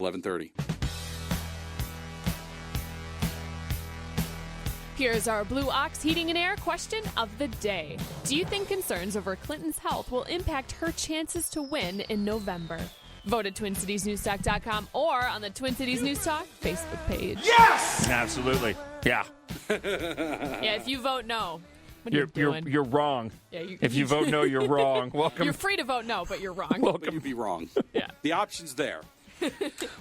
11:30. Here's our Blue Ox Heating and Air question of the day. Do you think concerns over Clinton's health will impact her chances to win in November? Vote at TwinCitiesNewsTalk.com or on the Twin Cities News Talk Facebook page. Yes! Absolutely. Yeah. Yeah, if you vote no, what are you doing? You're wrong. Yeah, if you vote no, you're wrong. Welcome. You're free to vote no, but you're wrong. But you'd be wrong. Yeah. The option's there.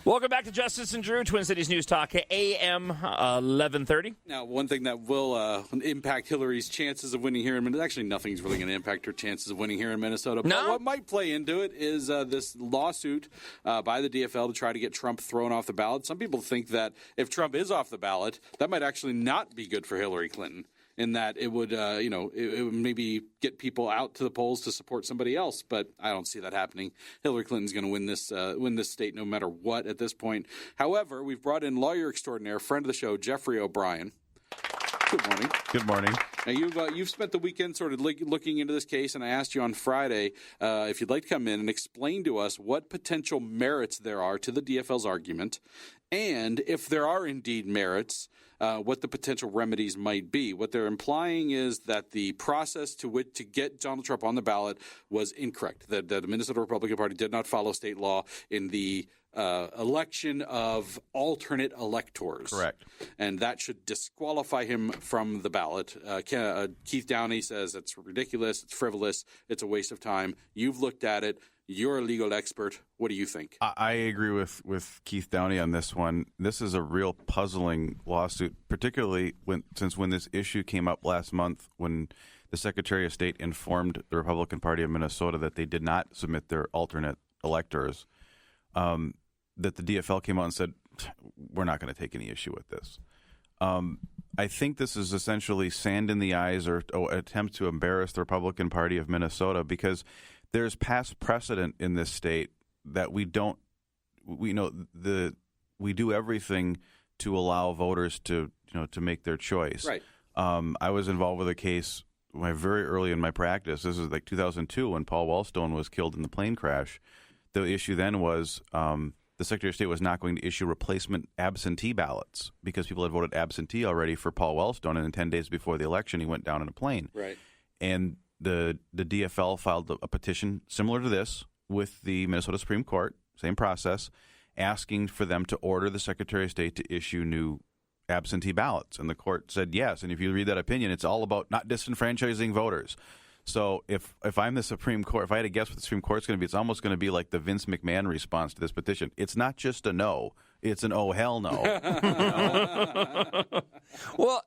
Welcome back to Justice and Drew, Twin Cities News Talk, AM 1130. Now, one thing that will impact Hillary's chances of winning here in Minnesota, actually nothing's really going to impact her chances of winning here in Minnesota. But what might play into it is this lawsuit by the DFL to try to get Trump thrown off the ballot. Some people think that if Trump is off the ballot, that might actually not be good for Hillary Clinton, in that it would, it would maybe get people out to the polls to support somebody else. But I don't see that happening. Hillary Clinton's going to win this state no matter what at this point. However, we've brought in lawyer extraordinaire, friend of the show, Jeffrey O'Brien. Good morning. Good morning. Now, you've spent the weekend sort of looking into this case, and I asked you on Friday if you'd like to come in and explain to us what potential merits there are to the DFL's argument, and if there are indeed merits, what the potential remedies might be. What they're implying is that the process to get Donald Trump on the ballot was incorrect, that the Minnesota Republican Party did not follow state law in the election of alternate electors. Correct. And that should disqualify him from the ballot. Keith Downey says it's ridiculous, it's frivolous, it's a waste of time. You've looked at it. You're a legal expert. What do you think? I agree with Keith Downey on this one. This is a real puzzling lawsuit, particularly when this issue came up last month when the Secretary of State informed the Republican Party of Minnesota that they did not submit their alternate electors, that the DFL came out and said, we're not going to take any issue with this. I think this is essentially sand in the eyes or attempt to embarrass the Republican Party of Minnesota, because there's past precedent in this state that we do everything to allow voters to make their choice. Right. I was involved with a case very early in my practice. This is like 2002 when Paul Wellstone was killed in the plane crash. The issue then was the Secretary of State was not going to issue replacement absentee ballots because people had voted absentee already for Paul Wellstone, and then 10 days before the election, he went down in a plane. Right. And the DFL filed a petition similar to this with the Minnesota Supreme Court, same process, asking for them to order the Secretary of State to issue new absentee ballots. And the court said yes. And if you read that opinion, it's all about not disenfranchising voters. So if I'm the Supreme Court, if I had to guess what the Supreme Court's going to be, it's almost going to be like the Vince McMahon response to this petition. It's not just a no, it's an oh, hell no. Well,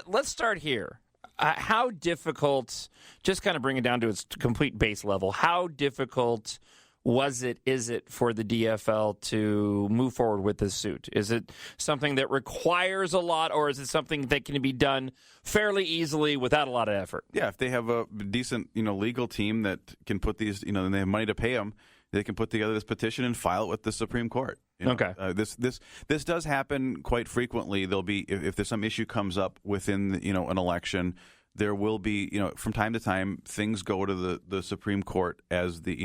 let's start here. How difficult, just kind of bring it down to its complete base level, how difficult is it for the DFL to move forward with this suit? Is it something that requires a lot, or is it something that can be done fairly easily without a lot of effort? Yeah, if they have a decent, legal team that can put these, and they have money to pay them, they can put together this petition and file it with the Supreme Court. Okay. This does happen quite frequently. There'll be, if there's some issue comes up within, an election, there will be, from time to time, things go to the Supreme Court as the,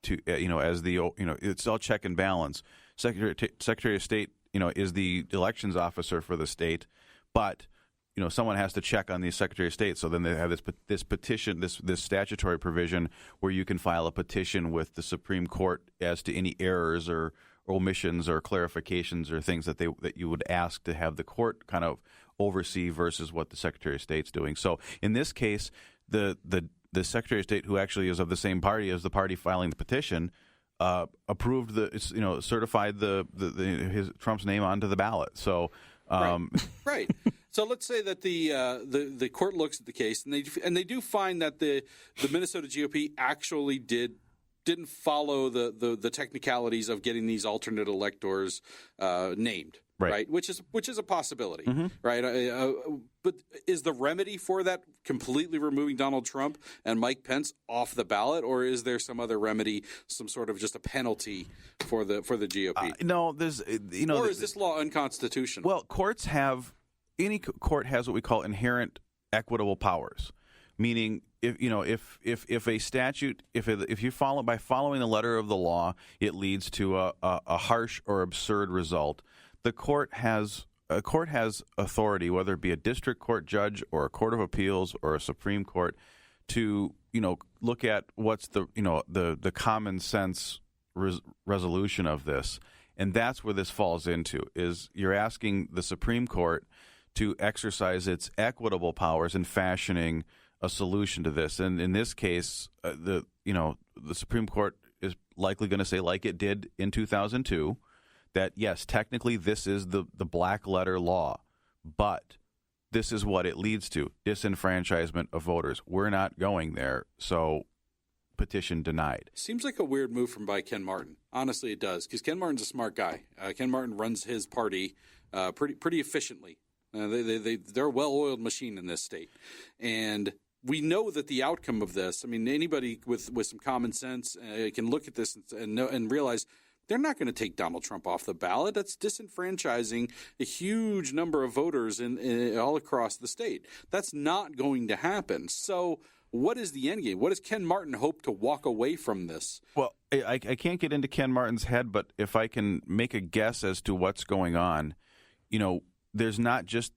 it's all check and balance. Secretary of State, is the elections officer for the state, but someone has to check on the Secretary of State. So then they have this petition, this statutory provision where you can file a petition with the Supreme Court as to any errors or omissions or clarifications or things that you would ask to have the court kind of oversee versus what the Secretary of State's doing. So in this case, the Secretary of State, who actually is of the same party as the party filing the petition, approved certified his Trump's name onto the ballot. So right. So let's say that the court looks at the case and they do find that the Minnesota GOP actually didn't follow the technicalities of getting these alternate electors named. Right, which is a possibility, right? But is the remedy for that completely removing Donald Trump and Mike Pence off the ballot, or is there some other remedy, some sort of just a penalty for the GOP? No, there's or is this law unconstitutional? Well, any court has what we call inherent equitable powers, meaning if a statute, if you follow by following the letter of the law, it leads to a harsh or absurd result. A court has authority, whether it be a district court judge or a court of appeals or a Supreme Court, to look at what's the common sense resolution of this, and that's where this falls into. Is you're asking the Supreme Court to exercise its equitable powers in fashioning a solution to this, and in this case, the Supreme Court is likely going to say, like it did in 2002, that yes, technically this is the black letter law, but this is what it leads to: disenfranchisement of voters. We're not going there, so petition denied. Seems like a weird move by Ken Martin. Honestly, it does, because Ken Martin's a smart guy. Ken Martin runs his party pretty efficiently. They're a well-oiled machine in this state, and we know that the outcome of this. I mean, anybody with some common sense can look at this and realize they're not going to take Donald Trump off the ballot. That's disenfranchising a huge number of voters all across the state. That's not going to happen. So what is the end game? What does Ken Martin hope to walk away from this? Well, I can't get into Ken Martin's head, but if I can make a guess as to what's going on, this is not just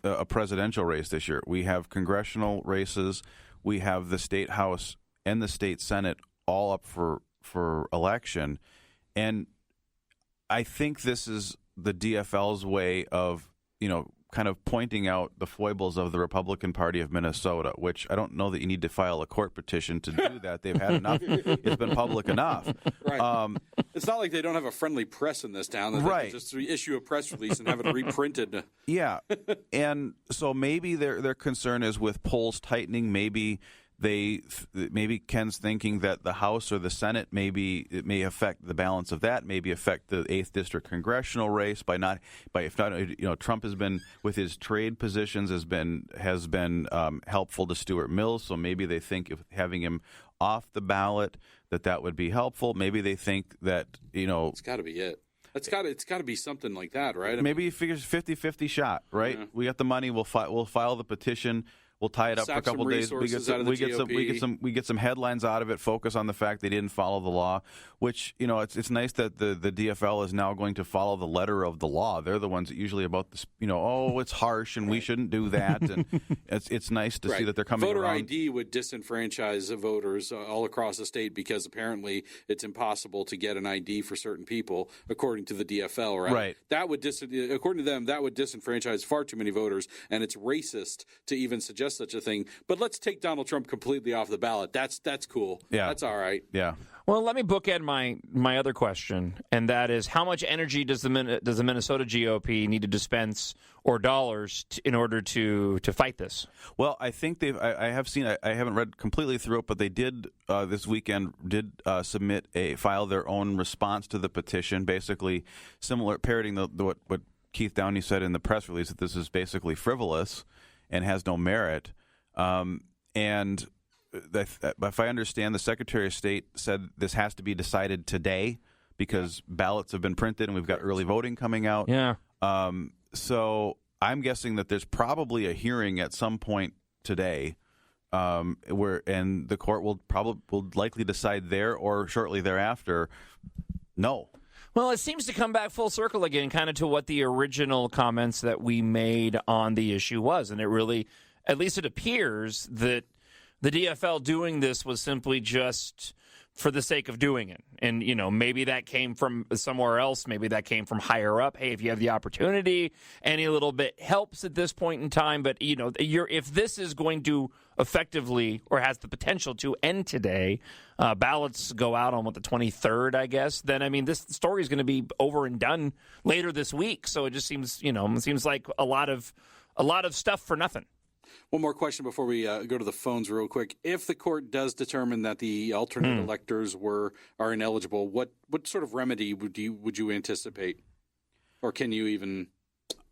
a presidential race this year. We have congressional races. We have the state house and the state senate all up for election. And I think this is the DFL's way of, kind of pointing out the foibles of the Republican Party of Minnesota, which I don't know that you need to file a court petition to do that. They've had enough. It's been public enough. Right. It's not like they don't have a friendly press in this town. They right. can just issue a press release and have it reprinted. Yeah. And so maybe their concern is with polls tightening. Maybe Ken's thinking that the House or the Senate it may affect the balance of that, maybe affect the 8th District congressional race Trump has been, with his trade positions, has been helpful to Stuart Mills, so maybe they think if having him off the ballot that would be helpful. Maybe they think that it's got to be it. It's got to be something like that, right? Maybe he figures 50-50 shot, right? Yeah. We got the money. We'll file the petition. We'll tie it up for a couple days. We get some headlines out of it. Focus on the fact they didn't follow the law. Which it's nice that the DFL is now going to follow the letter of the law. They're the ones that usually about this. It's harsh and we shouldn't do that. And it's nice to see that they're coming. Voter around. ID would disenfranchise voters all across the state because apparently it's impossible to get an ID for certain people, according to the DFL. Right. That would according to them, that would disenfranchise far too many voters, and it's racist to even suggest such a thing. But let's take Donald Trump completely off the ballot. That's cool. Yeah. That's all right. Yeah. Well, let me bookend my other question, and that is, how much energy does the Minnesota GOP need to dispense, or dollars, in order to fight this? Well, I think I have seen. I haven't read completely through it, but they did this weekend file their own response to the petition, basically similar, parroting what Keith Downey said in the press release, that this is basically frivolous and has no merit. And if I understand, the Secretary of State said this has to be decided today because ballots have been printed and we've got early voting coming out. Yeah. So I'm guessing that there's probably a hearing at some point today, and the court will likely decide there or shortly thereafter. No. Well, it seems to come back full circle again, kind of to what the original comments that we made on the issue was, and it really, at least it appears that the DFL doing this was simply just for the sake of doing it. And, maybe that came from somewhere else. Maybe that came from higher up. Hey, if you have the opportunity, any little bit helps at this point in time. But, if this is going to effectively, or has the potential to, end today, ballots go out on the 23rd, I guess, then, this story is going to be over and done later this week. So it just seems, it seems like a lot of stuff for nothing. One more question before we go to the phones real quick. If the court does determine that the alternate electors are ineligible, what sort of remedy would you anticipate? Or can you even...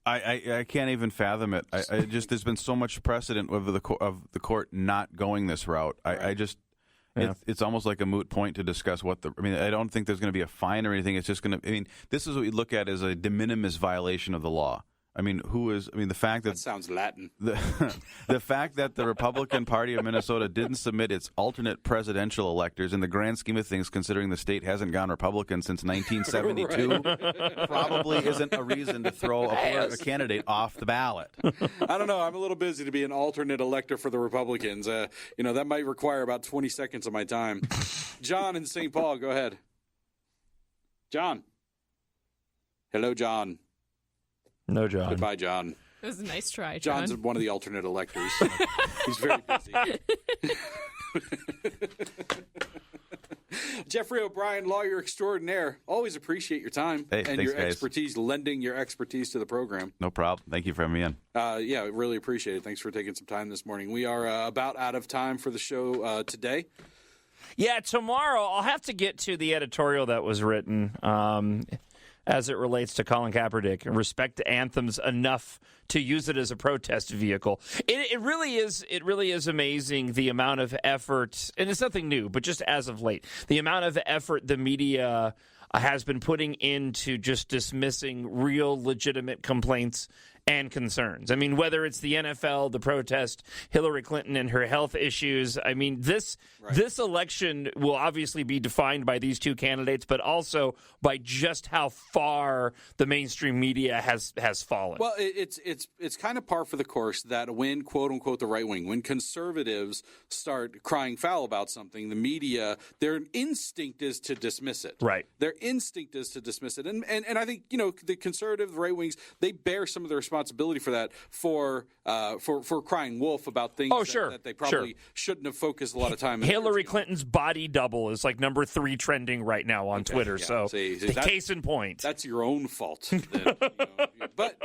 I can't even fathom it. There's been so much precedent of the court not going this route. It's almost like a moot point to discuss I don't think there's going to be a fine or anything. It's just going to... this is what we look at as a de minimis violation of the law. the fact that sounds Latin. The fact that the Republican Party of Minnesota didn't submit its alternate presidential electors in the grand scheme of things, considering the state hasn't gone Republican since 1972, probably isn't a reason to throw a candidate off the ballot. I don't know. I'm a little busy to be an alternate elector for the Republicans. That might require about 20 seconds of my time. John in St. Paul, go ahead. John. Hello, John. No, John. Goodbye, John. It was a nice try, John. John's one of the alternate electors. He's very busy. Jeffrey O'Brien, lawyer extraordinaire. Always appreciate your time and your expertise, lending your expertise to the program. No problem. Thank you for having me in. Yeah, really appreciate it. Thanks for taking some time this morning. We are about out of time for the show today. Yeah, tomorrow I'll have to get to the editorial that was written as it relates to Colin Kaepernick and respect to anthems enough to use it as a protest vehicle. It really is amazing the amount of effort, and it's nothing new, but just as of late, the amount of effort the media has been putting into just dismissing real legitimate complaints and concerns. I mean, whether it's the NFL, the protest, Hillary Clinton and her health issues. I mean, this election will obviously be defined by these two candidates, but also by just how far the mainstream media has fallen. Well, it's kind of par for the course that when, quote unquote, the right wing, when conservatives start crying foul about something, the media, their instinct is to dismiss it. Right. Their instinct is to dismiss it. And I think, the conservative, the right wings, they bear some of the responsibility for that, for crying wolf about things that they probably shouldn't have focused a lot of time. Hillary Clinton's body double is like number 3 trending right now on Twitter. Yeah. So case in point. That's your own fault. But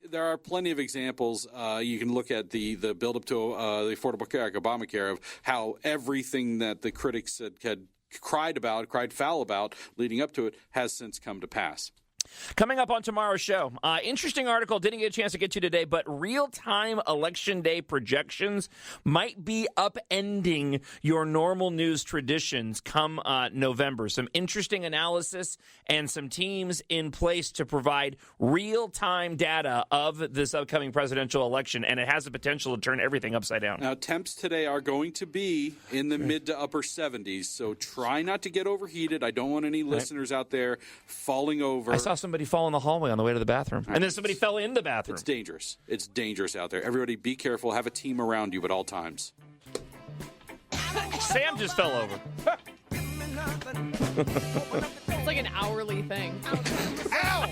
there are plenty of examples. You can look at the build-up to the Affordable Care Act, Obamacare, of how everything that the critics had cried foul about leading up to it has since come to pass. Coming up on tomorrow's show, interesting article, didn't get a chance to get to today, but real-time election day projections might be upending your normal news traditions come November. Some interesting analysis and some teams in place to provide real-time data of this upcoming presidential election, and it has the potential to turn everything upside down. Now, temps today are going to be in the mid to upper 70s, so try not to get overheated. I don't want any listeners out there falling over. I saw somebody fall in the hallway on the way to the bathroom. And then somebody fell in the bathroom. It's dangerous. It's dangerous out there. Everybody be careful. Have a team around you at all times. Sam just fell over. It's like an hourly thing. Ow!